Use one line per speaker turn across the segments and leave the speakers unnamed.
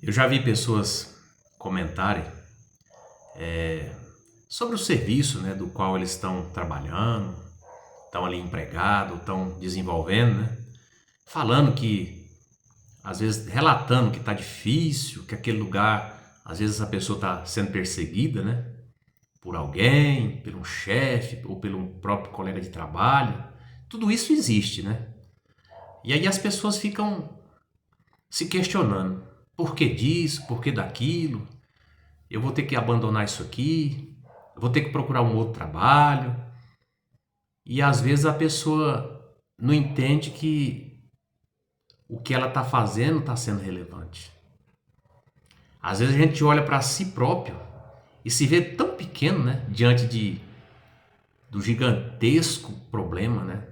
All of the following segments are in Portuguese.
Eu já vi pessoas comentarem sobre o serviço, né, do qual eles estão trabalhando, estão ali empregados, estão desenvolvendo, né, falando que, às vezes, relatando que está difícil, que aquele lugar, às vezes a pessoa está sendo perseguida, né, por alguém, por um chefe ou pelo próprio colega de trabalho. Tudo isso existe, né? E aí as pessoas ficam se questionando: por que disso, por que daquilo? Eu vou ter que abandonar isso aqui, eu vou ter que procurar um outro trabalho. E às vezes a pessoa não entende que o que ela está fazendo está sendo relevante. Às vezes a gente olha para si próprio e se vê tão pequeno, né, diante do gigantesco problema, né?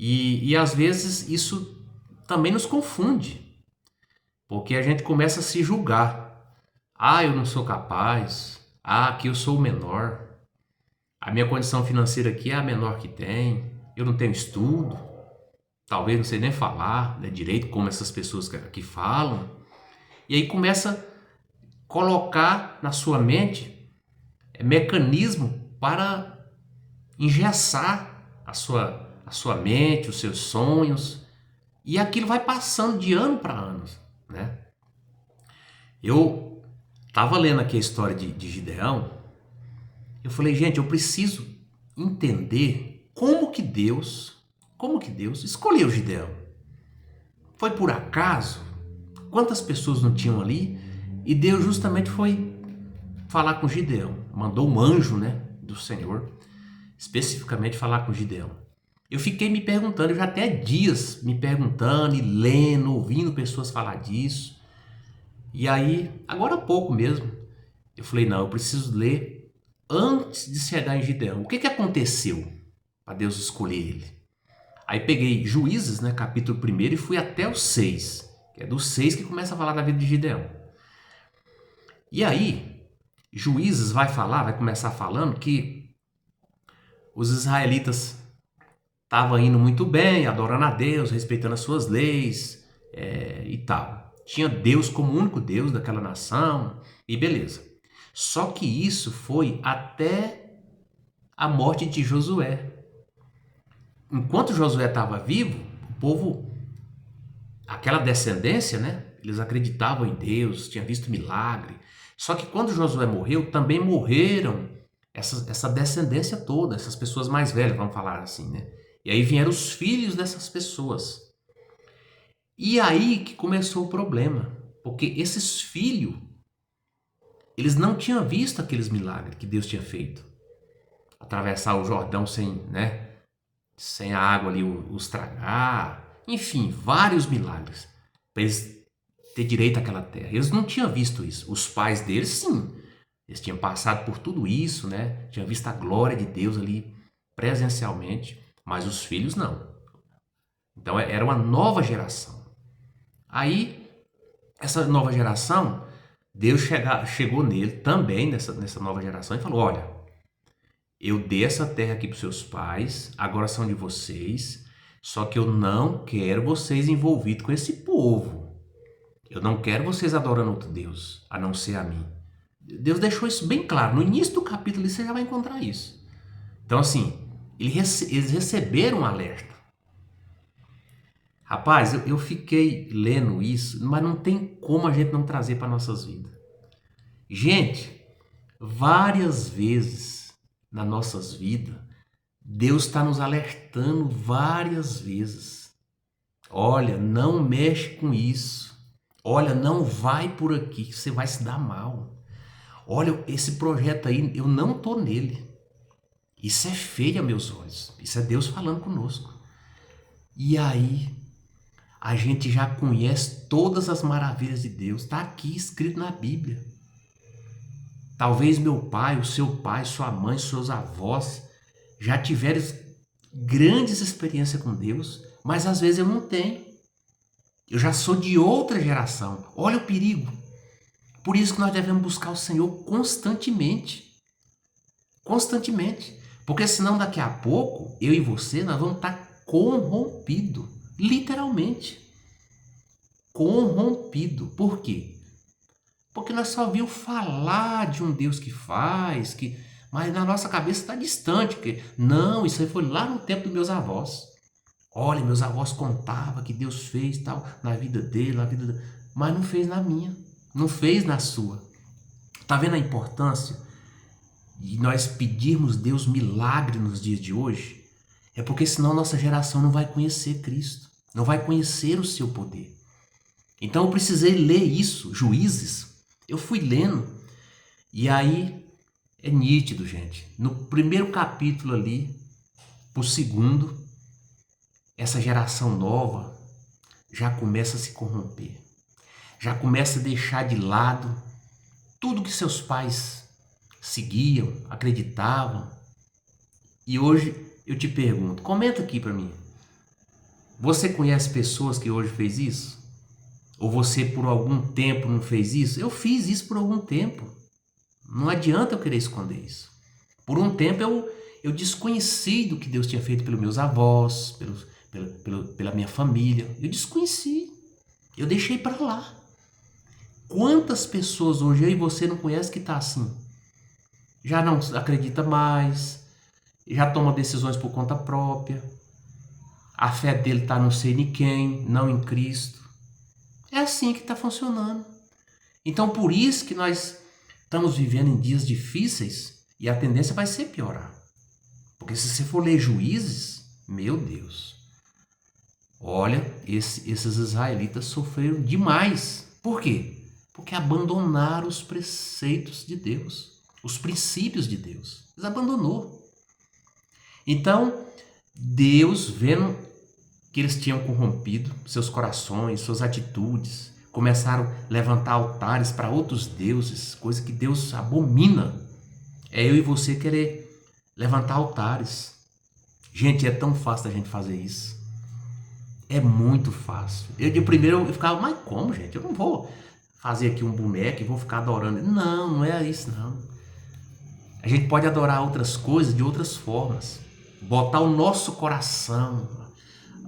E às vezes isso também nos confunde, porque a gente começa a se julgar. Ah, eu não sou capaz. Ah, aqui eu sou o menor. A minha condição financeira aqui é a menor que tem. Eu não tenho estudo. Talvez não sei nem falar, né, direito como essas pessoas que falam. E aí começa a colocar na sua mente mecanismo para engessar a sua mente, os seus sonhos. E aquilo vai passando de ano para ano, né? Eu estava lendo aqui a história de Gideão. Eu falei, gente, eu preciso entender como que Deus escolheu Gideão. Foi por acaso? Quantas pessoas não tinham ali? E Deus justamente foi falar com Gideão. Mandou um anjo, né, do Senhor, especificamente falar com Gideão. Eu fiquei me perguntando, eu já até dias me perguntando e lendo, ouvindo pessoas falar disso. E aí, agora há pouco mesmo, eu falei, não, eu preciso ler antes de chegar em Gideão. O que aconteceu para Deus escolher ele? Aí peguei Juízes, né, capítulo 1 e fui até o 6, que é do 6 que começa a falar da vida de Gideão. E aí, Juízes vai começar falando que os israelitas estavam indo muito bem, adorando a Deus, respeitando as suas leis e tal. Tinha Deus como único Deus daquela nação e beleza. Só que isso foi até a morte de Josué. Enquanto Josué estava vivo, o povo, aquela descendência, né? Eles acreditavam em Deus, tinham visto milagre. Só que quando Josué morreu, também morreram essa descendência toda, essas pessoas mais velhas, vamos falar assim, né? E aí vieram os filhos dessas pessoas. E aí que começou o problema, porque esses filhos, eles não tinham visto aqueles milagres que Deus tinha feito. Atravessar o Jordão sem, né? Sem a água ali os tragar, enfim, vários milagres para eles ter direito àquela terra. Eles não tinham visto isso. Os pais deles, sim, eles tinham passado por tudo isso, né? Tinham visto a glória de Deus ali presencialmente, mas os filhos não. Então era uma nova geração. Aí, essa nova geração, Deus chegou nele também, nessa nova geração, e falou: olha, eu dei essa terra aqui para os seus pais, agora são de vocês, só que eu não quero vocês envolvidos com esse povo. Eu não quero vocês adorando outro Deus, a não ser a mim. Deus deixou isso bem claro. No início do capítulo você já vai encontrar isso. Então, assim, eles receberam um alerta. Rapaz, eu fiquei lendo isso, mas não tem como a gente não trazer para nossas vidas. Gente, várias vezes nas nossas vidas, Deus está nos alertando várias vezes. Olha, não mexe com isso. Olha, não vai por aqui que você vai se dar mal. Olha, esse projeto aí, eu não tô nele. Isso é feio a meus olhos. Isso é Deus falando conosco. E aí, a gente já conhece todas as maravilhas de Deus. Está aqui escrito na Bíblia. Talvez meu pai, o seu pai, sua mãe, seus avós já tiveram grandes experiências com Deus, mas às vezes eu não tenho. Eu já sou de outra geração. Olha o perigo. Por isso que nós devemos buscar o Senhor constantemente. Constantemente. Porque senão daqui a pouco, eu e você, nós vamos estar corrompidos. Literalmente. Corrompido. Por quê? Porque nós só ouvimos falar de um Deus que faz, mas na nossa cabeça está distante. Não, isso aí foi lá no tempo dos meus avós. Olha, meus avós contavam que Deus fez tal na vida dele, mas não fez na minha, não fez na sua. Tá vendo a importância de nós pedirmos Deus milagre nos dias de hoje? É porque senão nossa geração não vai conhecer Cristo, não vai conhecer o seu poder. Então eu precisei ler isso, Juízes. Eu fui lendo e aí é nítido, gente. No primeiro capítulo ali, pro segundo, essa geração nova já começa a se corromper. Já começa a deixar de lado tudo que seus pais seguiam, acreditavam. E hoje eu te pergunto, comenta aqui para mim. Você conhece pessoas que hoje fez isso? Ou você por algum tempo não fez isso? Eu fiz isso por algum tempo. Não adianta eu querer esconder isso. Por um tempo eu desconheci do que Deus tinha feito pelos meus avós, pela minha família. Eu desconheci. Eu deixei para lá. Quantas pessoas hoje eu e você não conhece que tá assim? Já não acredita mais, já toma decisões por conta própria. A fé dele tá não sei em quem, não em Cristo. É assim que está funcionando. Então por isso que nós estamos vivendo em dias difíceis e a tendência vai ser piorar. Porque se você for ler Juízes, meu Deus, olha, esses israelitas sofreram demais. Por quê? Porque abandonaram os preceitos de Deus, os princípios de Deus. Eles abandonou. Então, Deus, vendo que eles tinham corrompido seus corações, suas atitudes, começaram a levantar altares para outros deuses, coisa que Deus abomina. É eu e você querer levantar altares. Gente, é tão fácil a gente fazer isso. É muito fácil. Eu primeiro eu ficava, mas como, gente? Eu não vou fazer aqui um boneco e vou ficar adorando. Não, não é isso, não. A gente pode adorar outras coisas de outras formas. Botar o nosso coração,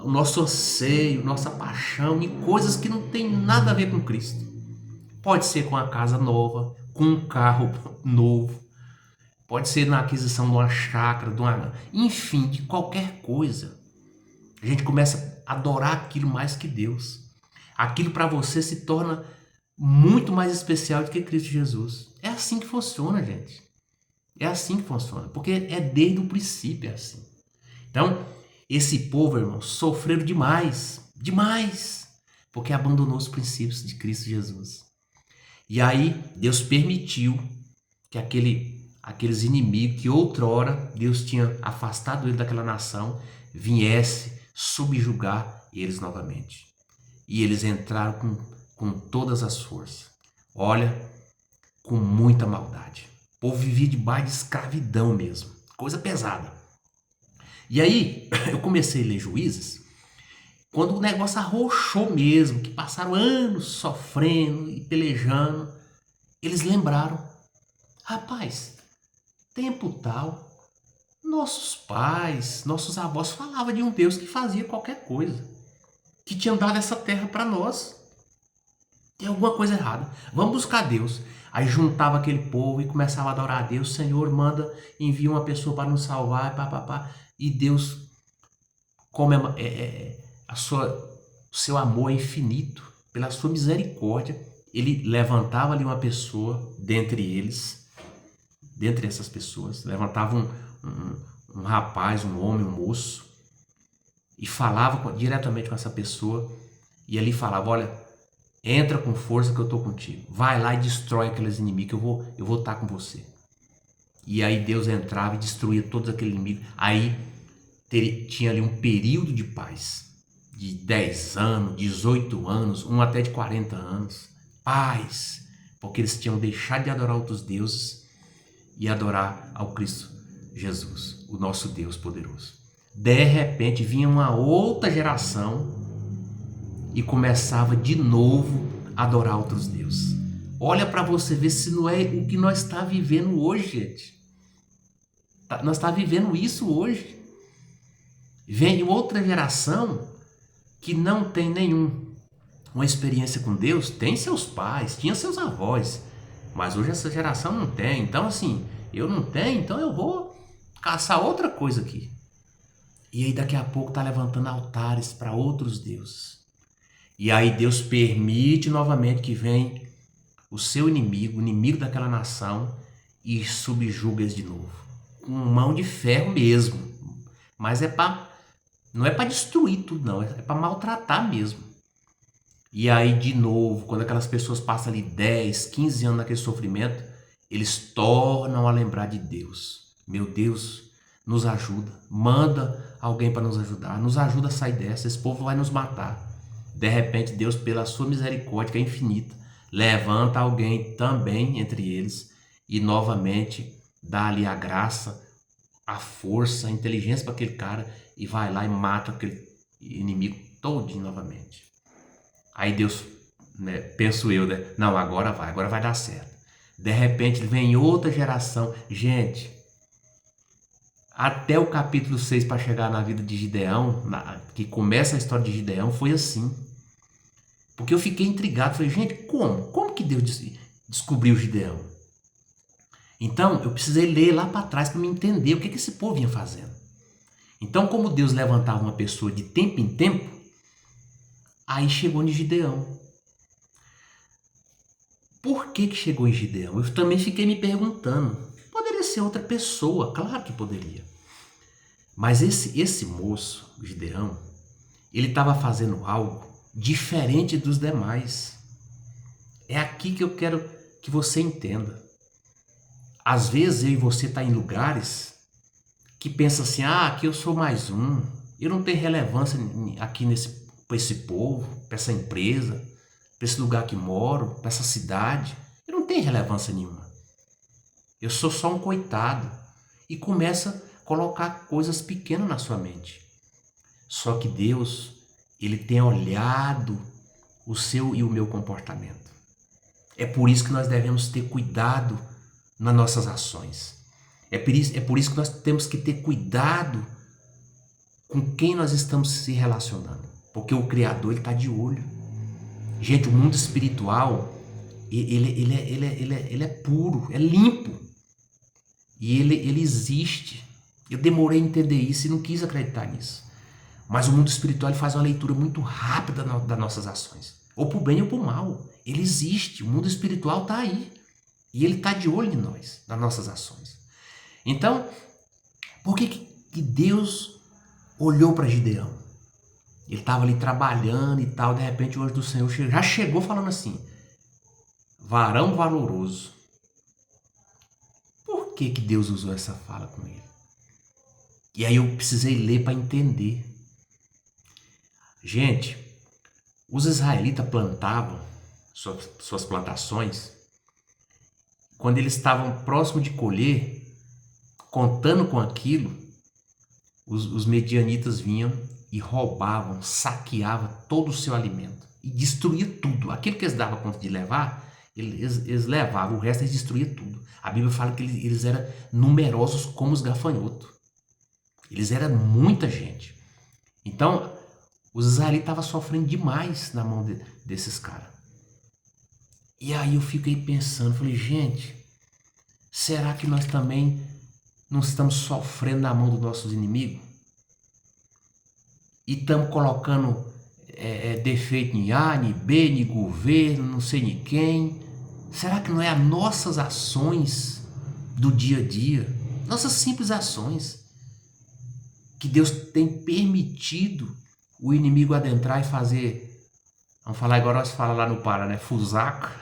o nosso anseio, nossa paixão em coisas que não tem nada a ver com Cristo. Pode ser com a casa nova, com um carro novo, pode ser na aquisição de uma chácara, enfim, de qualquer coisa. A gente começa a adorar aquilo mais que Deus. Aquilo para você se torna muito mais especial do que Cristo Jesus. É assim que funciona, gente. É assim que funciona, porque é desde o princípio é assim. Então, esse povo, irmão, sofreram demais, porque abandonou os princípios de Cristo Jesus. E aí, Deus permitiu que aqueles inimigos que outrora Deus tinha afastado ele daquela nação, viesse subjugar eles novamente. E eles entraram com todas as forças. Olha, com muita maldade. O povo vivia debaixo de escravidão mesmo, coisa pesada. E aí, eu comecei a ler Juízes, quando o negócio arrochou mesmo, que passaram anos sofrendo e pelejando, eles lembraram, rapaz, tempo tal, nossos pais, nossos avós falavam de um Deus que fazia qualquer coisa, que tinha dado essa terra para nós. Tem alguma coisa errada, vamos buscar Deus. Aí juntava aquele povo e começava a adorar a Deus. Senhor, envia uma pessoa para nos salvar, e Deus, como o seu amor é infinito, pela sua misericórdia, ele levantava ali uma pessoa dentre essas pessoas, levantava um rapaz, um homem, um moço, e falava diretamente com essa pessoa, e ali falava, olha, entra com força que eu estou contigo, vai lá e destrói aqueles inimigos, eu vou estar com você. E aí Deus entrava e destruía todos aqueles inimigos. Aí tinha ali um período de paz, de 10 anos, 18 anos, um até de 40 anos, paz, porque eles tinham deixado de adorar outros deuses e adorar ao Cristo Jesus, o nosso Deus poderoso. De repente vinha uma outra geração e começava de novo a adorar outros deuses. Olha para você ver se não é o que nós está vivendo hoje, gente. Nós está vivendo isso hoje. Vem outra geração que não tem nenhum uma experiência com Deus, tem seus pais, tinha seus avós, mas hoje essa geração não tem. Então assim, eu não tenho, então eu vou caçar outra coisa aqui. E aí daqui a pouco tá levantando altares para outros deuses. E aí Deus permite novamente que venha o seu inimigo, o inimigo daquela nação, e subjuga eles de novo. Com mão de ferro mesmo. Mas não é para destruir tudo, não. É para maltratar mesmo. E aí, de novo, quando aquelas pessoas passam ali 10, 15 anos naquele sofrimento, eles tornam a lembrar de Deus. Meu Deus, nos ajuda. Manda alguém para nos ajudar. Nos ajuda a sair dessa. Esse povo vai nos matar. De repente, Deus, pela sua misericórdia, que é infinita, levanta alguém também entre eles e novamente dá ali a graça, a força, a inteligência para aquele cara e vai lá e mata aquele inimigo todinho novamente. Aí Deus, né, penso eu, né? Não, agora vai dar certo. De repente vem outra geração. Gente, até o capítulo 6 para chegar na vida de Gideão, que começa a história de Gideão, foi assim. Porque eu fiquei intrigado, falei, gente, como que Deus descobriu Gideão? Então, eu precisei ler lá para trás para me entender o que esse povo vinha fazendo. Então, como Deus levantava uma pessoa de tempo em tempo, aí chegou em Gideão. Por que chegou em Gideão? Eu também fiquei me perguntando. Poderia ser outra pessoa, claro que poderia. Mas esse moço, Gideão, ele estava fazendo algo diferente dos demais. É aqui que eu quero que você entenda. Às vezes eu e você tá em lugares que pensa assim, aqui eu sou mais um, eu não tenho relevância aqui para esse povo, para essa empresa, para esse lugar que moro, para essa cidade, eu não tenho relevância nenhuma. Eu sou só um coitado. E começa a colocar coisas pequenas na sua mente. Só que Deus, Ele tem olhado o seu e o meu comportamento. É por isso que nós devemos ter cuidado nas nossas ações. É por isso que nós temos que ter cuidado com quem nós estamos se relacionando. Porque o Criador está de olho. Gente, o mundo espiritual, ele é puro, é limpo. E ele existe. Eu demorei a entender isso e não quis acreditar nisso. Mas o mundo espiritual ele faz uma leitura muito rápida das nossas ações. Ou para o bem ou para o mal. Ele existe, o mundo espiritual está aí. E ele está de olho em nós, nas nossas ações. Então, por que Deus olhou para Gideão? Ele estava ali trabalhando e tal, de repente o anjo do Senhor já chegou falando assim, varão valoroso. Por que Deus usou essa fala com ele? E aí eu precisei ler para entender. Gente, os israelitas plantavam suas plantações. Quando eles estavam próximos de colher, contando com aquilo, os medianitas vinham e roubavam, saqueavam todo o seu alimento e destruía tudo. Aquilo que eles davam conta de levar, eles levavam, o resto eles destruíam tudo. A Bíblia fala que eles eram numerosos como os gafanhotos. Eles eram muita gente. Então, os israelitas estavam sofrendo demais na mão desses caras. E aí eu fiquei pensando, falei, gente, será que nós também não estamos sofrendo na mão dos nossos inimigos? E estamos colocando defeito em A, em B, em governo, não sei em quem. Será que não é as nossas ações do dia a dia, nossas simples ações, que Deus tem permitido o inimigo adentrar e fazer, vamos falar agora, nós falamos lá no Pará, né? Fusaca,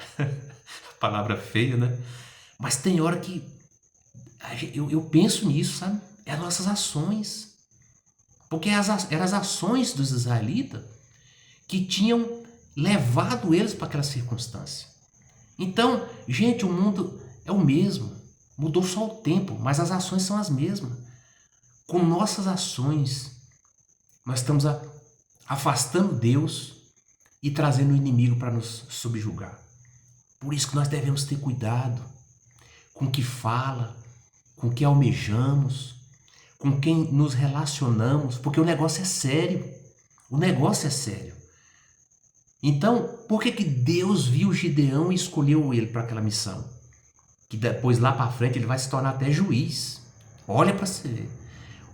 palavra feia, né? Mas tem hora que eu penso nisso, sabe? É as nossas ações. Porque eram as ações dos israelitas que tinham levado eles para aquela circunstância. Então, gente, o mundo é o mesmo. Mudou só o tempo, mas as ações são as mesmas. Com nossas ações, nós estamos afastando Deus e trazendo o inimigo para nos subjugar. Por isso que nós devemos ter cuidado com o que fala, com o que almejamos, com quem nos relacionamos, porque o negócio é sério. O negócio é sério. Então, por que que Deus viu Gideão e escolheu ele para aquela missão? Que depois lá para frente ele vai se tornar até juiz. Olha para você ver.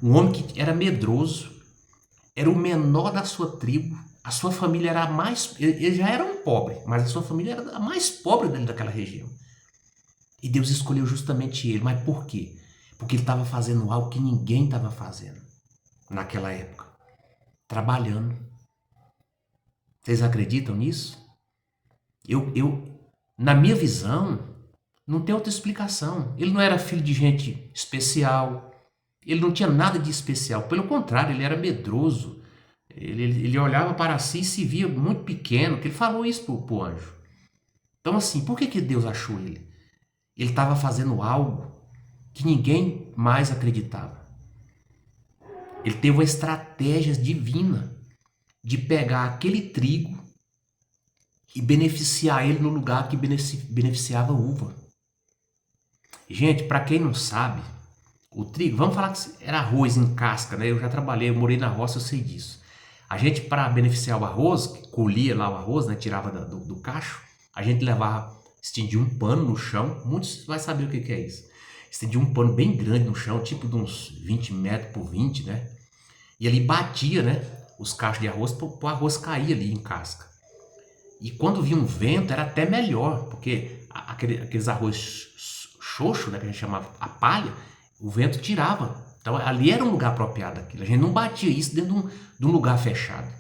Um homem que era medroso, era o menor da sua tribo, a sua família era a mais... Ele já era um pobre, mas a sua família era a mais pobre dele daquela região. E Deus escolheu justamente ele. Mas por quê? Porque ele estava fazendo algo que ninguém estava fazendo naquela época. Trabalhando. Vocês acreditam nisso? Na minha visão, não tem outra explicação. Ele não era filho de gente especial. Ele não tinha nada de especial. Pelo contrário, ele era medroso. Ele olhava para si e se via muito pequeno. Que ele falou isso para o anjo. Então assim, por que Deus achou ele? Ele estava fazendo algo que ninguém mais acreditava. Ele teve uma estratégia divina de pegar aquele trigo e beneficiar ele no lugar que beneficiava a uva. Gente, para quem não sabe, o trigo, vamos falar que era arroz em casca, né? Eu já trabalhei, eu morei na roça, eu sei disso. A gente, para beneficiar o arroz, colhia lá o arroz, né? Tirava do cacho, a gente levava, estendia um pano no chão, muitos vão saber o que é isso. Estendia um pano bem grande no chão, tipo de uns 20 metros por 20, né? E ali batia, né? Os cachos de arroz para o arroz cair ali em casca. E quando vinha um vento era até melhor, porque aqueles arroz xoxo, né, que a gente chamava a palha, o vento tirava. Então ali era um lugar apropriado daquilo. A gente não batia isso dentro de um lugar fechado.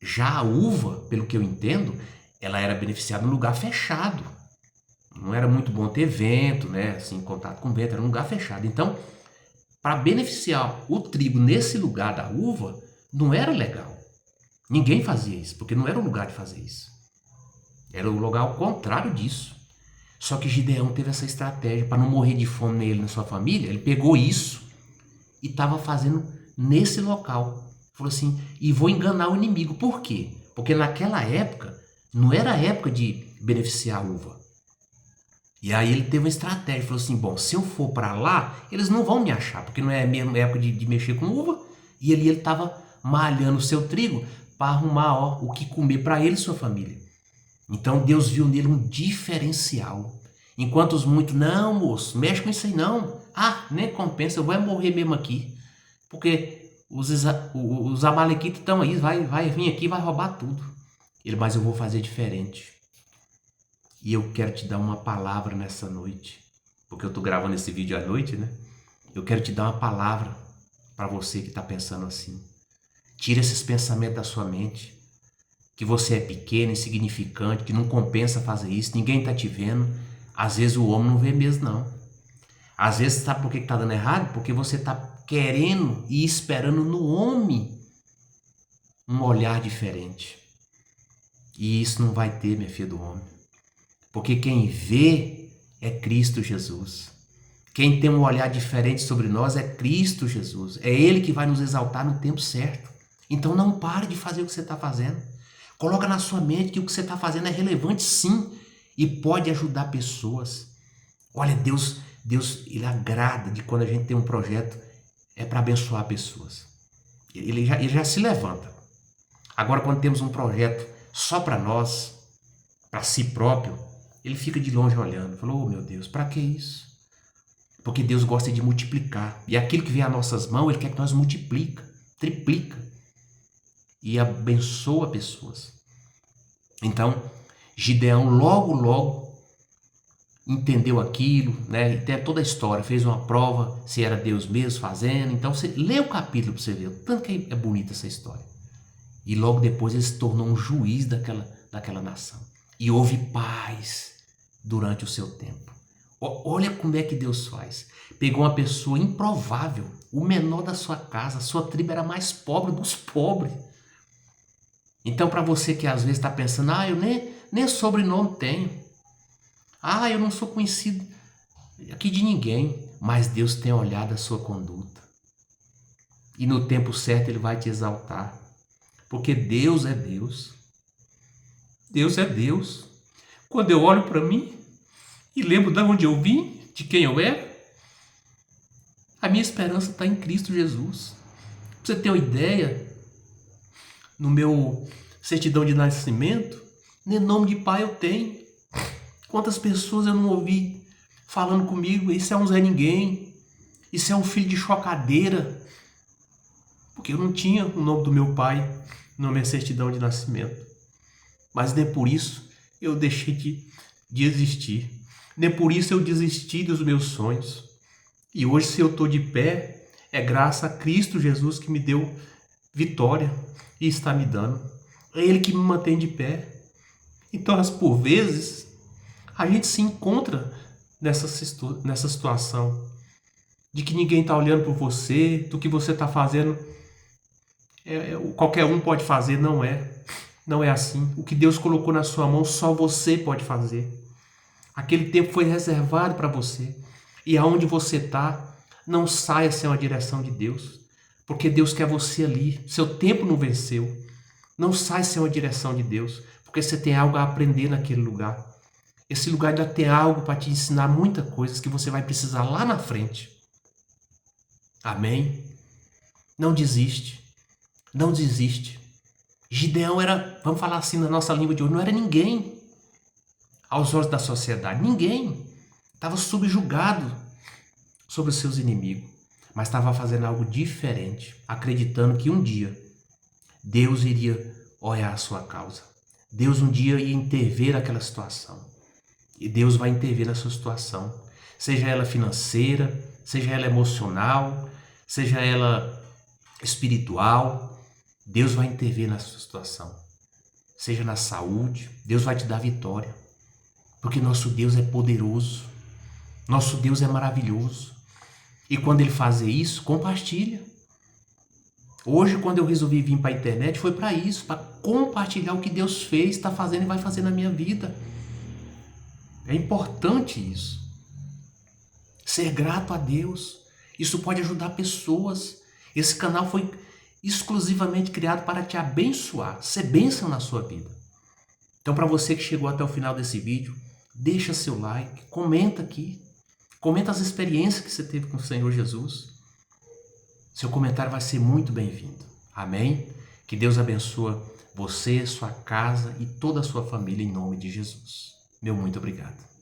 Já a uva, pelo que eu entendo, ela era beneficiada num lugar fechado. Não era muito bom ter vento, né, assim, contato com vento, era um lugar fechado. Então, para beneficiar o trigo nesse lugar da uva, não era legal. Ninguém fazia isso, porque não era o lugar de fazer isso. Era o lugar ao contrário disso. Só que Gideão teve essa estratégia para não morrer de fome nele e na sua família. Ele pegou isso e estava fazendo nesse local. Falou assim, e vou enganar o inimigo. Por quê? Porque naquela época, não era a época de beneficiar a uva. E aí ele teve uma estratégia, falou assim, bom, se eu for para lá, eles não vão me achar, porque não é a mesma época de mexer com uva. E ali ele estava malhando o seu trigo para arrumar o que comer para ele e sua família. Então Deus viu nele um diferencial. Enquanto os muitos, não moço, mexe com isso aí não. Ah, nem compensa, eu vou morrer mesmo aqui. Porque os amalequitas estão aí, vai vir aqui e vai roubar tudo. Ele, mas eu vou fazer diferente. E eu quero te dar uma palavra nessa noite. Porque eu estou gravando esse vídeo à noite, né? Eu quero te dar uma palavra para você que está pensando assim. Tira esses pensamentos da sua mente. Que você é pequeno, insignificante, que não compensa fazer isso, ninguém está te vendo. Às vezes o homem não vê mesmo, não. Às vezes, sabe por que está dando errado? Porque você está querendo e esperando no homem um olhar diferente. E isso não vai ter, minha filha, do homem. Porque quem vê é Cristo Jesus. Quem tem um olhar diferente sobre nós é Cristo Jesus. É Ele que vai nos exaltar no tempo certo. Então não pare de fazer o que você está fazendo. Coloca na sua mente que o que você está fazendo é relevante sim e pode ajudar pessoas. Olha, Deus ele agrada de quando a gente tem um projeto é para abençoar pessoas. Ele já se levanta. Agora, quando temos um projeto só para nós, para si próprio, ele fica de longe olhando. Falou, oh, meu Deus, para que isso? Porque Deus gosta de multiplicar. E aquilo que vem às nossas mãos, Ele quer que nós multiplica, triplica. E abençoa pessoas. Então, Gideão logo entendeu aquilo, né? E tem toda a história, fez uma prova se era Deus mesmo fazendo. Então, você lê o capítulo para você ver o tanto que é bonita essa história. E logo depois ele se tornou um juiz daquela nação. E houve paz durante o seu tempo. Olha como é que Deus faz. Pegou uma pessoa improvável, o menor da sua casa, sua tribo era a mais pobre dos pobres. Então, para você que às vezes está pensando, eu nem sobrenome tenho. Eu não sou conhecido aqui de ninguém. Mas Deus tem olhado a sua conduta. E no tempo certo Ele vai te exaltar. Porque Deus é Deus. Deus é Deus. Quando eu olho para mim e lembro de onde eu vim, de quem eu era, a minha esperança está em Cristo Jesus. Pra você ter uma ideia, no meu certidão de nascimento, nem nome de pai eu tenho. Quantas pessoas eu não ouvi falando comigo, isso é um Zé Ninguém, isso é um filho de chocadeira, porque eu não tinha o nome do meu pai na minha certidão de nascimento. Mas nem por isso eu deixei de existir, nem por isso eu desisti dos meus sonhos. E hoje, se eu estou de pé, é graças a Cristo Jesus que me deu vitória e está me dando. É Ele que me mantém de pé. Então, por vezes, a gente se encontra nessa situação de que ninguém está olhando por você, do que você está fazendo, qualquer um pode fazer, não é assim. O que Deus colocou na sua mão, só você pode fazer. Aquele tempo foi reservado para você. E aonde você está, não saia sem uma direção de Deus, porque Deus quer você ali. Seu tempo não venceu. Não sai sem uma direção de Deus, porque você tem algo a aprender naquele lugar. Esse lugar ainda tem algo para te ensinar muitas coisas que você vai precisar lá na frente. Amém? Não desiste. Não desiste. Gideão era, vamos falar assim na nossa língua de hoje, não era ninguém aos olhos da sociedade. Ninguém. Estava subjugado sobre os seus inimigos, mas estava fazendo algo diferente, acreditando que um dia Deus iria olhar a sua causa. Deus um dia ia intervir naquela situação. E Deus vai intervir na sua situação, seja ela financeira, seja ela emocional, seja ela espiritual. Deus vai intervir na sua situação. Seja na saúde, Deus vai te dar vitória. Porque nosso Deus é poderoso. Nosso Deus é maravilhoso. E quando Ele fazer isso, compartilha. Hoje, quando eu resolvi vir para a internet, foi para isso, para compartilhar o que Deus fez, está fazendo e vai fazer na minha vida. É importante isso. Ser grato a Deus. Isso pode ajudar pessoas. Esse canal foi exclusivamente criado para te abençoar, ser bênção na sua vida. Então, para você que chegou até o final desse vídeo, deixa seu like, comenta aqui, comenta as experiências que você teve com o Senhor Jesus. Seu comentário vai ser muito bem-vindo. Amém? Que Deus abençoe você, sua casa e toda a sua família em nome de Jesus. Meu muito obrigado.